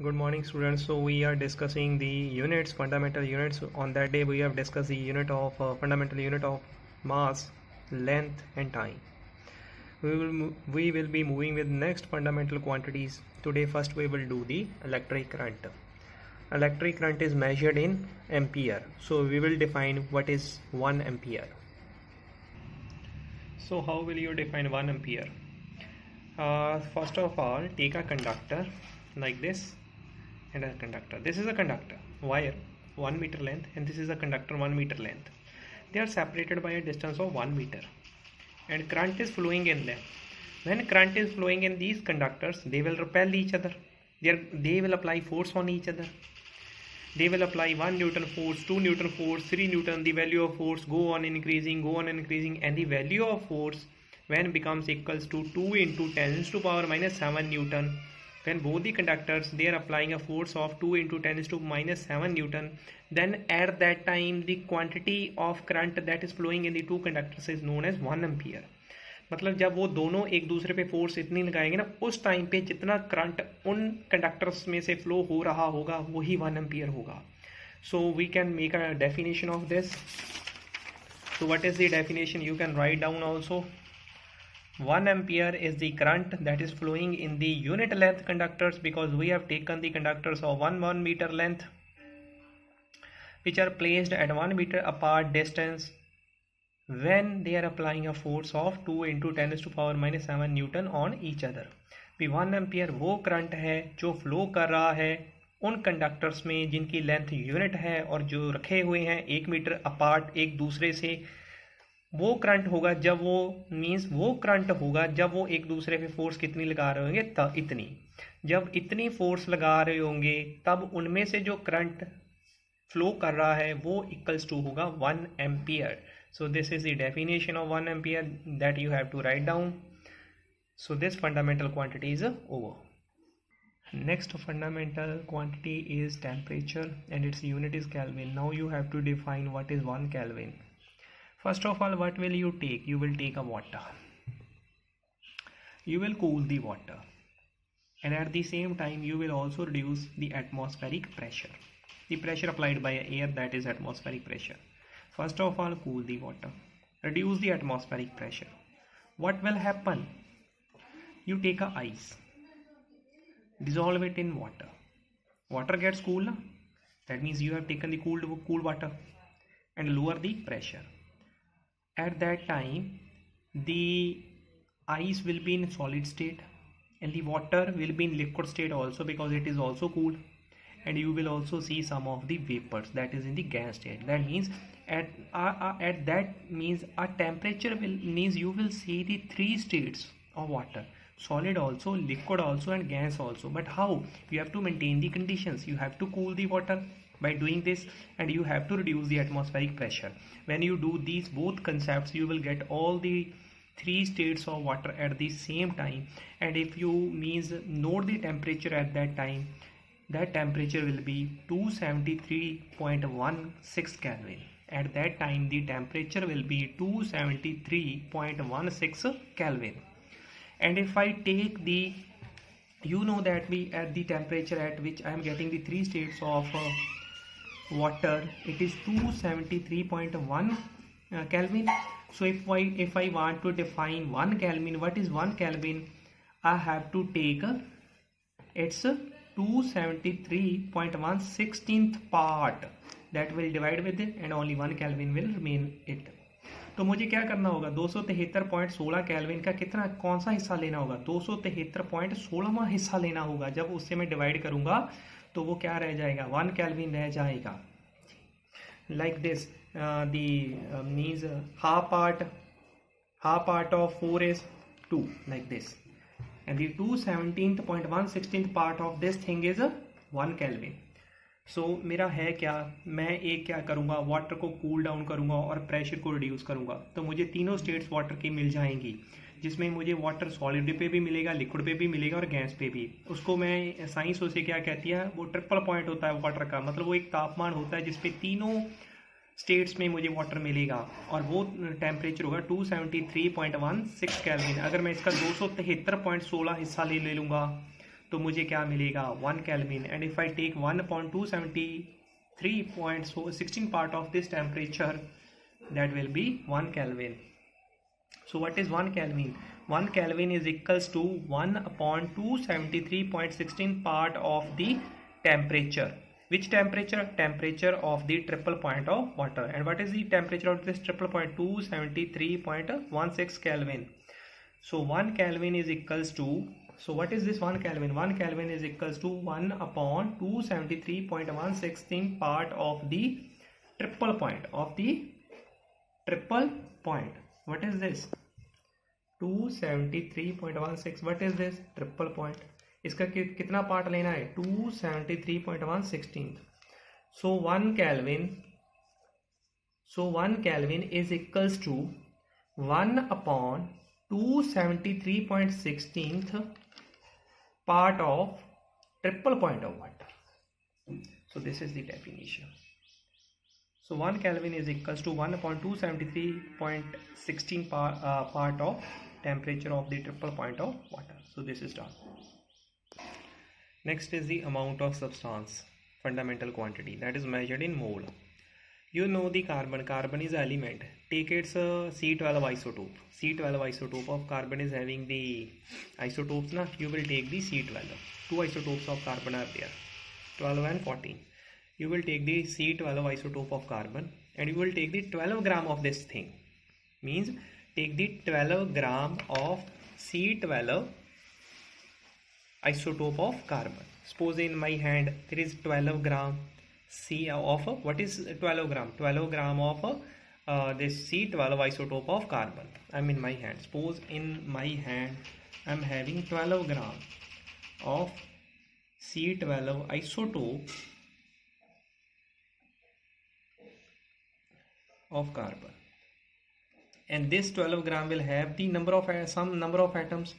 Good morning, students. So we are discussing the units, fundamental units. On that day we have discussed the unit of fundamental unit of mass, length and time. We will be moving with next fundamental quantities. Today first we will do the electric current. Electric current is measured in ampere. So we will define what is 1 ampere. So how will you define 1 ampere? First of all, take a conductor like this and a conductor. This is a conductor wire 1 meter length, and this is a conductor 1 meter length. They are separated by a distance of 1 meter, and current is flowing in them. When current is flowing in these conductors, they will repel each other. They will apply force on each other. They will apply 1 Newton force, 2 Newton force, 3 Newton. The value of force go on increasing, and the value of force when becomes equals to 2 into 10 to power minus 7 Newton. When both the conductors they are applying a force of 2 into 10 to minus 7 Newton, then at that time the quantity of current that is flowing in the two conductors is known as 1 ampere. मतलब जब वो दोनों एक दूसरे पे force इतनी लगाएंगे ना, उस टाइम पे जितना करंट उन कंडक्टर्स में से फ्लो हो रहा होगा वही 1 एम्पियर होगा. So we can make a definition of this. So what is the definition? You can write down also. 1 ampere is the current that is flowing in the unit length conductors, because we have taken the conductors of 1 meter length which are placed at 1 meter apart distance when they are applying a force of 2 into 10 to power minus 7 Newton on each other. भी 1 ampere वो current है जो flow कर रहा है उन conductors में जिनकी लेंथ यूनिट है और जो रखे हुए हैं 1 मीटर अपार्ट एक दूसरे से. वो करंट होगा जब वो एक दूसरे पे फोर्स कितनी लगा रहे होंगे, तब इतनी. जब इतनी फोर्स लगा रहे होंगे तब उनमें से जो करंट फ्लो कर रहा है वो इक्वल्स टू होगा 1 ampere. So this is the definition of 1 ampere that you have to write down. So this fundamental quantity is over. Next fundamental quantity is temperature and its unit is Kelvin. Now you have to define what is 1 Kelvin. First of all, what will you take? You will take a water. You will cool the water, and at the same time you will also reduce the atmospheric pressure. The pressure applied by air, that is atmospheric pressure. First of all, cool the water, reduce the atmospheric pressure. What will happen? You take a ice, dissolve it in water. Water gets cool. That means you have taken the cool water and lower the pressure. At that time the ice will be in solid state and the water will be in liquid state also, because it is also cool, and you will also see some of the vapors that is in the gas state. That means at that means a temperature means you will see the 3 states of water: solid also, liquid also and gas also. But how? You have to maintain the conditions. You have to cool the water by doing this, and you have to reduce the atmospheric pressure. When you do these both concepts, you will get all the 3 states of water at the same time. And if you note the temperature at that time, that temperature will be 273.16 Kelvin. At that time the temperature will be 273.16 Kelvin. And if I take the, you know that we at the temperature at which I am getting the 3 states of water, it is 273.1 Kelvin. So if I want to define 1 Kelvin, what is 1 Kelvin? I have to take its 273.1/16th part, that will divide with it, and only 1 Kelvin will remain it. तो मुझे क्या करना होगा? 273.16 kelvin का कौन सा हिस्सा लेना होगा? 273.16वां हिस्सा लेना होगा. जब उससे मैं डिवाइड करूंगा तो वो क्या रह जाएगा? 1 केल्विन रह जाएगा. Like this the means half part of 4 is 2, like this, and the 217.1/16th part of this thing is 1 Kelvin. सो मेरा है क्या, मैं एक क्या करूँगा, वाटर को कूल डाउन करूँगा और प्रेशर को रिड्यूस करूँगा. तो मुझे तीनों स्टेट्स वाटर की मिल जाएंगी, जिसमें मुझे वाटर सॉलिड पे भी मिलेगा, लिक्विड पे भी मिलेगा और गैस पे भी. उसको मैं साइंस उसे क्या कहती है, वो ट्रिपल पॉइंट होता है वाटर का. मतलब वो एक तापमान होता है जिसपे तीनों स्टेट्स में मुझे वाटर मिलेगा, और वो टेम्परेचर होगा 273.16 केल्विन. अगर मैं इसका 273.16 हिस्सा ले लूँगा तो मुझे क्या मिलेगा 1 kelvin. And if I take 1/273.16 part of this temperature, that will be 1 Kelvin. So what is 1 Kelvin? 1 Kelvin is equals to 1/273.16 part of the temperature. Which temperature? Temperature of the triple point of water. And what is the temperature of this triple point? 273.16 Kelvin. So 1 Kelvin is equals to, so what is this 1 Kelvin? 1 Kelvin is equals to 1/273.116 part of the triple point of the triple point. What is this? 273.16. What is this? Triple point. इसका कितना part लेना है? 273.116. So 1 Kelvin is equals to 1/273.16 part of triple point of water. So this is the definition. So 1 Kelvin is equals to 1/273.16 part of temperature of the triple point of water. So this is done. Next is the amount of substance, fundamental quantity, that is measured in mole. You know the carbon. Carbon is an element. Take its C12 isotope. C12 isotope of carbon is having the isotopes. Na? You will take the C12. Two isotopes of carbon are there, 12 and 14. You will take the C12 isotope of carbon and you will take the 12 gram of this thing. Means take the 12 gram of C12 isotope of carbon. Suppose in my hand there is 12 gram of what is 12 gram? 12 gram of this C12 isotope of carbon. I'm in my hand. Suppose in my hand I'm having 12 gram of C12 isotope of carbon, and this 12 gram will have the some number of atoms.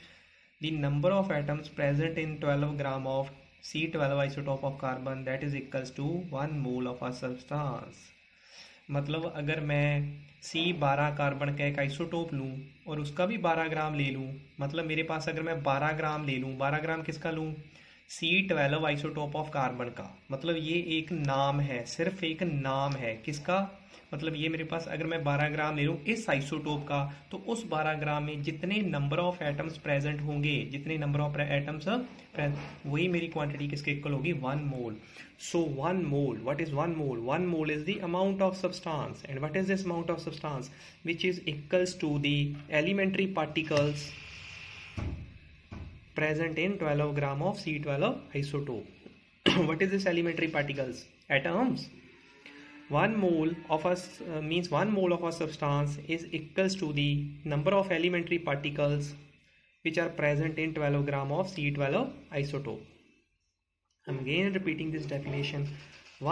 The number of atoms present in 12 gram of C12 isotope of carbon, that is equals to 1 mole of a substance. मतलब अगर मैं C12 carbon का एक isotope लूँ और उसका भी 12 ग्राम ले लूँ, मतलब मेरे पास अगर मैं 12 ग्राम ले लूँ, 12 ग्राम किसका लूँ? C12 आइसोटोप ऑफ कार्बन का. मतलब ये एक नाम है, सिर्फ एक नाम है. किसका? मतलब ये मेरे पास अगर मैं 12 ग्राम ले लूँ इस आइसोटोप का, तो उस 12 ग्राम में जितने नंबर ऑफ एटम्स प्रेजेंट होंगे, जितने नंबर ऑफ एटम्स वही मेरी क्वांटिटी किसके इक्वल होगी? 1 mole. So 1 mole, what is 1 mole? 1 mole is the amount of substance. And what is this amount of substance? Which is equals to the elementary particles present in 12 gram of C12 isotope. What is this elementary particles? Atoms. 1 mole of a means 1 mole of a substance is equals to the number of elementary particles which are present in 12 gram of C12 isotope. I'm again repeating this definition.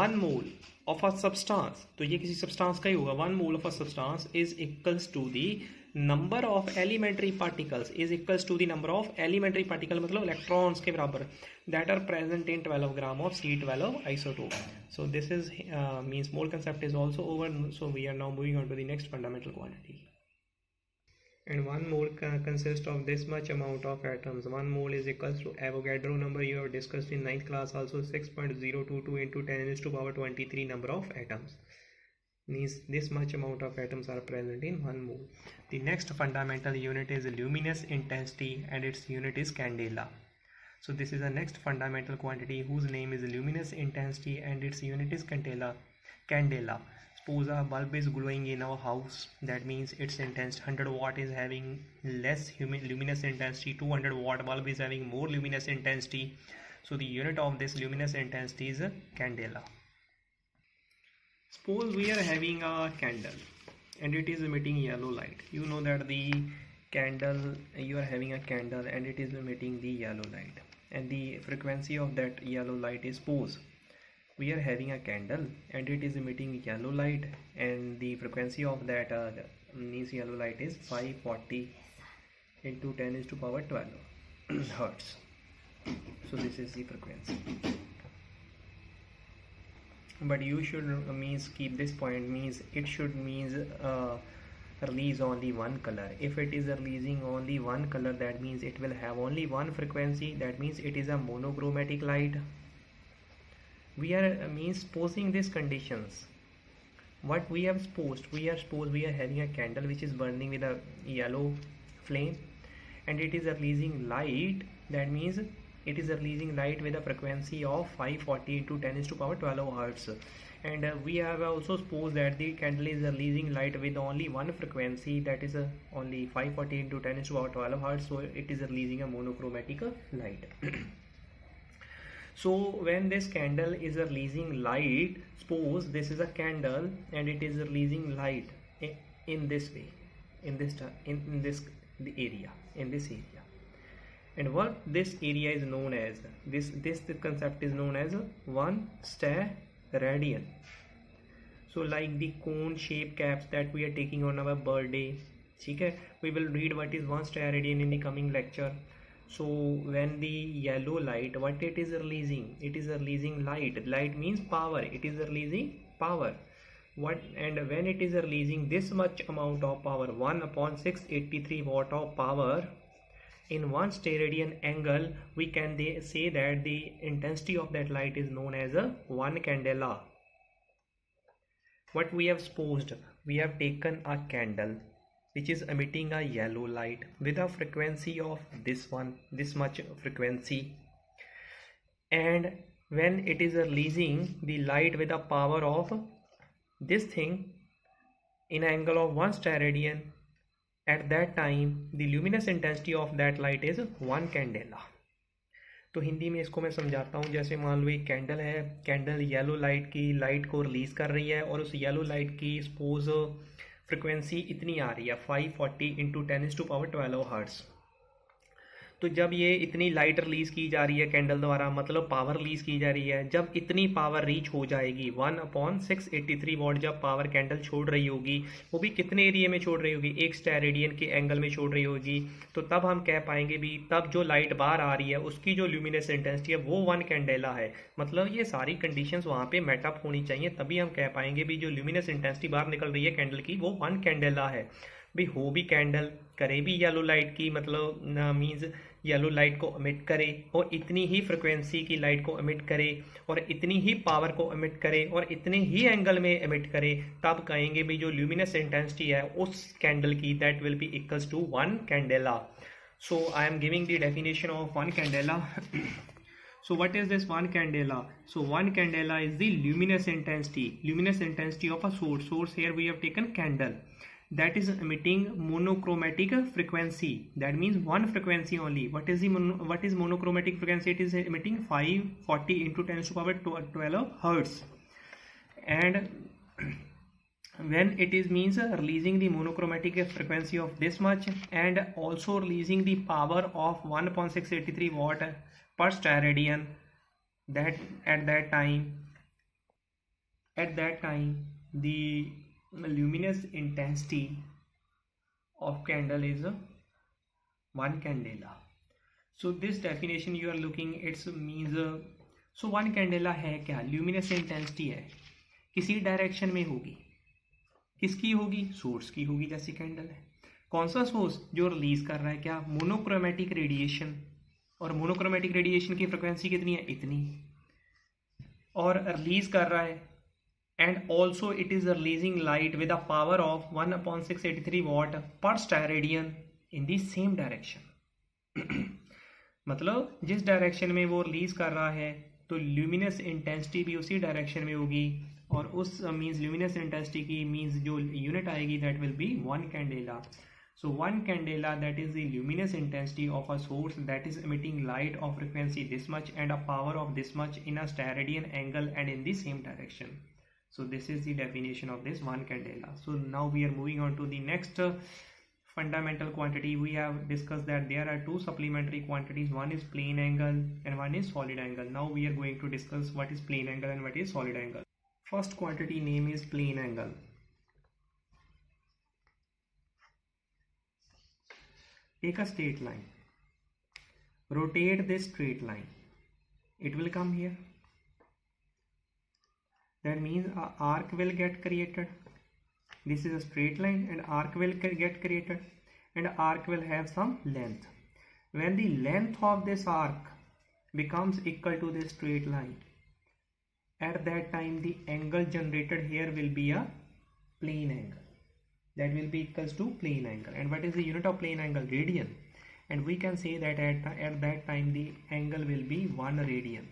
1 mole of a substance, तो ये किसी substance का ही होगा. 1 mole of a substance is equals to the number of elementary particles is equals to the number of elementary particle, मतलब electrons के बराबर, that are present in 12 gram of C12 isotope. So this is means mole concept is also over. So we are now moving on to the next fundamental quantity. And 1 mole consists of this much amount of atoms. 1 mole is equals to Avogadro number you have discussed in 9th class also, 6.022 into 10 raised to power 23 number of atoms. Means this much amount of atoms are present in 1 mole. The next fundamental unit is luminous intensity and its unit is candela. So this is the next fundamental quantity whose name is luminous intensity and its unit is candela. Suppose a bulb is glowing in our house, that means its intensity 100 watt is having less luminous intensity, 200 watt bulb is having more luminous intensity. So the unit of this luminous intensity is candela. Suppose we are having a candle and it is emitting yellow light. You know that the candle, you are having a candle and it is emitting the yellow light, and the frequency of that yellow light is, suppose we are having a candle and it is emitting yellow light, and the frequency of that means yellow light is 540 into 10 is to power 12 hertz. So this is the frequency. But you should means keep this point, means it should means release only one color. If it is releasing only one color, that means it will have only one frequency, that means it is a monochromatic light. We are means supposing these conditions. What we have supposed, we are having a candle which is burning with a yellow flame, and it is releasing light. That means it is releasing light with a frequency of 540 into 10 to power 12 hertz. And we have also supposed that the candle is releasing light with only one frequency, that is only 540 into 10 to power 12 hertz. So it is releasing a monochromatic light. So when this candle is releasing light, suppose this is a candle and it is releasing light in this way, in this area, and what this area is known as, this concept is known as 1 steradian. So like the cone shape caps that we are taking on our birthday, okay, we will read what is 1 steradian in the coming lecture. So when the yellow light, what it is releasing, it is releasing light. Light means power, it is releasing power. And when it is releasing this much amount of power, 1 upon 683 watt of power in 1 steradian angle, we can say that the intensity of that light is known as a 1 candela. What we have supposed, we have taken a candle which is emitting a yellow light with a frequency of this much frequency, and when it is releasing the light with a power of this thing in an angle of 1 steradian, at that time the luminous intensity of that light is 1 candela. तो हिंदी में इसको मैं समझाता हूँ. जैसे मान लो एक candle है, कैंडल येलो लाइट को रिलीज कर रही है, और उस येलो लाइट की सपोज फ्रिक्वेंसी इतनी आ रही है 540 इंटू 10 टू पावर 12 हर्ट्ज. तो जब ये इतनी लाइट रिलीज की जा रही है कैंडल द्वारा, मतलब पावर रिलीज की जा रही है, जब इतनी पावर रीच हो जाएगी 1 अपॉन 683 वॉट, जब पावर कैंडल छोड़ रही होगी, वो भी कितने एरिया में छोड़ रही होगी, 1 स्टेरेडियन के एंगल में छोड़ रही होगी, तो तब हम कह पाएंगे भी तब जो लाइट बाहर आ रही है उसकी जो ल्यूमिनस इंटेंसिटी है वो 1 कैंडेला है. मतलब ये सारी कंडीशंस वहाँ पे मेटअप होनी चाहिए, तभी हम कह पाएंगे भी जो ल्यूमिनस इंटेंसिटी बाहर निकल रही है कैंडल की वो 1 कैंडेला है. भी हो भी कैंडल, करे भी येलो लाइट की, मतलब मीन्स येलो लाइट को एमिट करे और इतनी ही फ्रिक्वेंसी की लाइट को एमिट करे और इतनी ही पावर को एमिट करे और इतने ही एंगल में एमिट करे, तब कहेंगे भी जो ल्यूमिनस इंटेंसिटी है उस कैंडल की that will be equals to 1 candela. So I am giving the definition of 1 candela. So what is this 1 candela? So 1 candela is the luminous intensity of a source. Here we have taken candle that is emitting monochromatic frequency. That means one frequency only. What is monochromatic frequency? It is emitting 540 into 10 to power 12 hertz. And when it is means releasing the monochromatic frequency of this much and also releasing the power of 1.683 watt per steradian, that at that time the luminous intensity of candle is 1 candela. So this definition you are looking, it means so 1 candela है क्या, luminous intensity है, किसी direction में होगी, किसकी होगी, source की होगी. जैसे कैंडल है, कौन सा सोर्स, जो रिलीज कर रहा है क्या, मोनोक्रोमेटिक रेडिएशन, और मोनोक्रोमेटिक रेडिएशन की फ्रिक्वेंसी कितनी है, इतनी, और रिलीज कर रहा है, and also it is releasing light with a power of 1/683 watt per steradian in the same direction. मतलब जिस डायरेक्शन में वो रिलीज कर रहा है तो ल्यूमिनस इंटेंसिटी भी उसी डायरेक्शन में होगी, और उस मीन्स ल्यूमिनस इंटेंसिटी की मीन्स जो यूनिट आएगी that will B 1 candela. So 1 candela, that is the luminous intensity of a source that is emitting light of frequency this much and a power of this much in a steradian angle and in the same direction. So this is the definition of this 1 candela. So now we are moving on to the next fundamental quantity. We have discussed that there are 2 supplementary quantities. One is plane angle and one is solid angle. Now we are going to discuss what is plane angle and what is solid angle. First quantity name is plane angle. Take a straight line, rotate this straight line, it will come here. That means an arc will get created. This is a straight line and arc will get created, and arc will have some length. When the length of this arc becomes equal to this straight line, at that time the angle generated here will be a plane angle. That will be equals to plane angle. And what is the unit of plane angle? Radian. And we can say that at that time the angle will be 1 radian.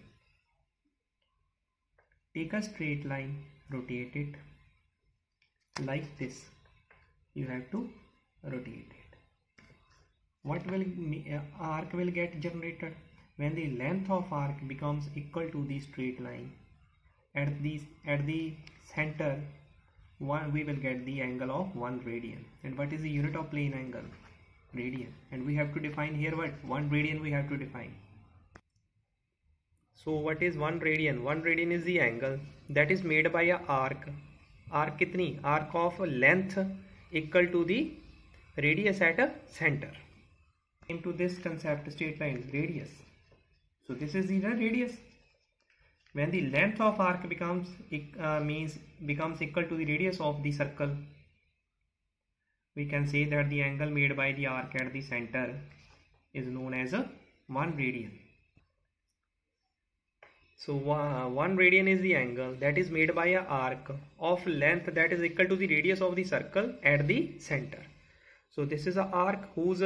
Take a straight line, rotate it like this. You have to rotate it. What will arc will get generated when the length of arc becomes equal to the straight line? At the center, we will get the angle of 1 radian. And what is the unit of plane angle? Radian. And we have to define here what? 1 radian we have to define. So what is 1 radian? 1 radian is the angle that is made by a arc. Arc kitni? Arc of length equal to the radius at a center. Into this concept, straight line, radius. So this is the radius. When the length of arc becomes equal to the radius of the circle, we can say that the angle made by the arc at the center is known as a 1 radian. So 1 radian is the angle that is made by a arc of length that is equal to the radius of the circle at the center. So this is an arc whose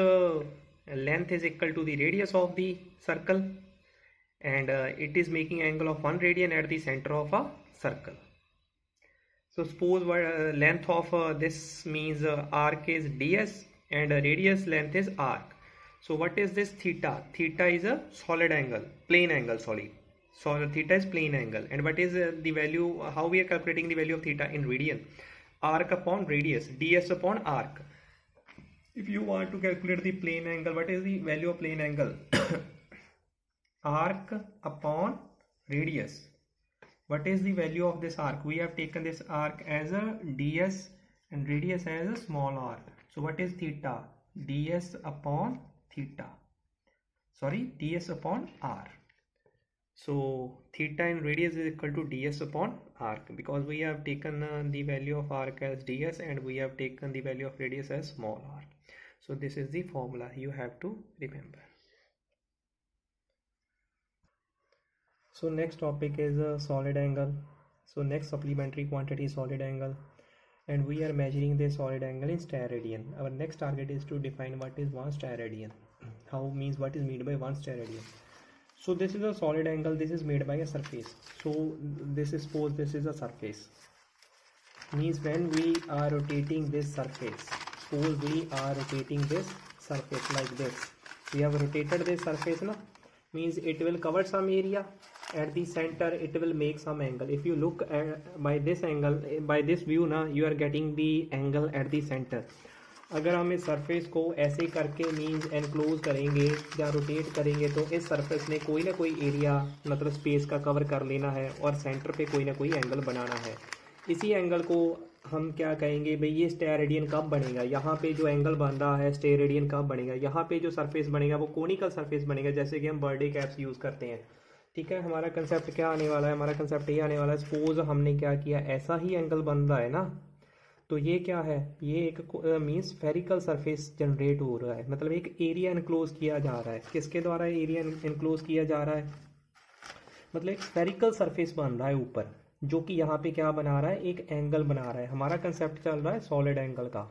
length is equal to the radius of the circle, and it is making angle of 1 radian at the center of a circle. So suppose length of this means arc is ds and radius length is arc. So what is this theta? Theta is a solid angle, plane angle, sorry. So theta is plane angle. And what is the value, how we are calculating the value of theta in radian? Arc upon radius, ds upon arc. If you want to calculate the plane angle, what is the value of plane angle? Arc upon radius. What is the value of this arc? We have taken this arc as a ds and radius as a small r. So what is theta? Ds upon theta. Sorry, ds upon r. So theta in radius is equal to ds upon arc, because we have taken the value of arc as ds and we have taken the value of radius as small r. So this is the formula you have to remember. So next topic is a solid angle. So next supplementary quantity is solid angle, and we are measuring the solid angle in steradian. Our next target is to define what is 1 steradian. What is made by 1 steradian. So this is a solid angle. This is made by a surface. So this is, suppose this is a surface. Means when we are rotating this surface, suppose we are rotating this surface like this. We have rotated this surface, na? Means it will cover some area. At the center it will make some angle. If you look at by this angle, by this view ना, you are getting the angle at the center. अगर हम इस surface को ऐसे करके means enclose करेंगे या rotate करेंगे तो इस सरफेस ने कोई ना कोई एरिया मतलब स्पेस का कवर कर लेना है और सेंटर पे कोई ना कोई एंगल बनाना है. इसी एंगल को हम क्या कहेंगे भाई, ये स्टेरेडियन कब बनेगा. यहाँ पे जो एंगल बन रहा है स्टेरेडियन कब बनेगा. यहाँ पे जो सरफेस बनेगा वो कोनिकल सरफेस बनेगा, जैसे कि हम बर्थडे कैप्स यूज़ करते हैं. ठीक है, हमारा कंसेप्ट क्या आने वाला है, हमारा कंसेप्ट ये आने वाला है. सपोज हमने क्या किया, ऐसा ही एंगल बन रहा है ना, तो ये क्या है, ये एक मीन्स स्फेरिकल सरफेस जनरेट हो रहा है. मतलब एक एरिया इनक्लोज किया जा रहा है. किसके द्वारा एरिया इनक्लोज किया जा रहा है, मतलब एक स्फेरिकल सरफेस बन रहा है ऊपर, जो कि यहाँ पे क्या बना रहा है, एक एंगल बना रहा है. हमारा कंसेप्ट चल रहा है सॉलिड एंगल का.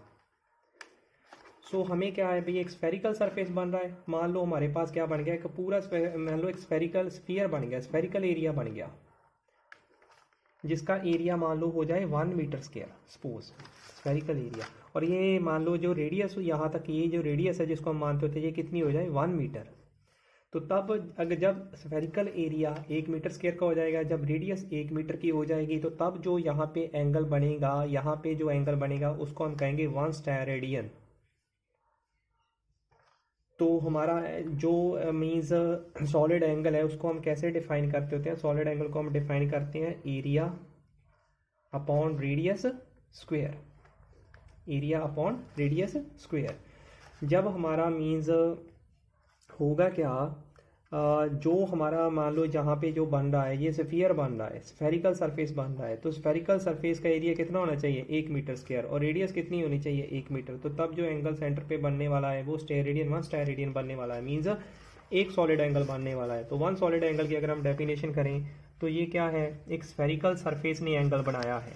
सो हमें क्या है भाई, एक स्फेरिकल सरफेस बन रहा है. मान लो हमारे पास क्या बन गया, एक पूरा मान लो एक स्फेरिकल स्फीयर बन गया, स्फेरिकल एरिया बन गया, जिसका एरिया मान लो हो जाए 1 metre square, suppose spherical area. और ये मान लो जो रेडियस यहाँ तक, ये जो रेडियस है जिसको हम मानते होते हैं, ये कितनी हो जाए 1 मीटर. तो तब अगर जब स्फेरिकल एरिया 1 मीटर स्क्वायर का हो जाएगा, जब रेडियस 1 मीटर की हो जाएगी, तो तब जो यहाँ पे एंगल बनेगा, यहाँ पे जो एंगल बनेगा उसको हम कहेंगे 1 स्टेरेडियन. तो हमारा जो मीन्स सॉलिड एंगल है उसको हम कैसे डिफाइन करते होते हैं. सॉलिड एंगल को हम डिफाइन करते हैं area upon radius square. Area upon radius square. जब हमारा मीन्स होगा क्या, जो हमारा मान लो जहाँ पे जो बन रहा है ये स्फीयर बन रहा है, स्फेरिकल सरफेस बन रहा है, तो स्फेरिकल सरफेस का एरिया कितना होना चाहिए 1 मीटर स्क्वायर और रेडियस कितनी होनी चाहिए 1 मीटर। तो तब जो एंगल सेंटर पे बनने वाला है वो स्टेरेडियन 1 स्टेरेडियन बनने वाला है, मीन्स एक सॉलिड एंगल बनने वाला है। तो वन सॉलिड एंगल की अगर हम डेफिनेशन करें तो ये क्या है, एक स्फेरिकल सरफेस ने एंगल बनाया है।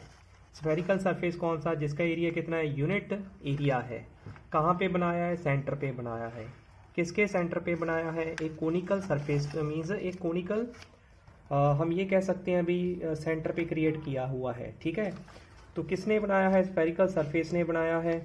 स्फेरिकल सरफेस कौन सा, जिसका एरिया कितना है, यूनिट एरिया है। कहाँ पे बनाया है, सेंटर पे बनाया है। किसके सेंटर पे बनाया है, एक कोनिकल सरफेस, मीन्स एक कोनिकल हम ये कह सकते हैं अभी सेंटर पे क्रिएट किया हुआ है, ठीक है। तो किसने बनाया है, स्फेरिकल सरफेस ने बनाया है।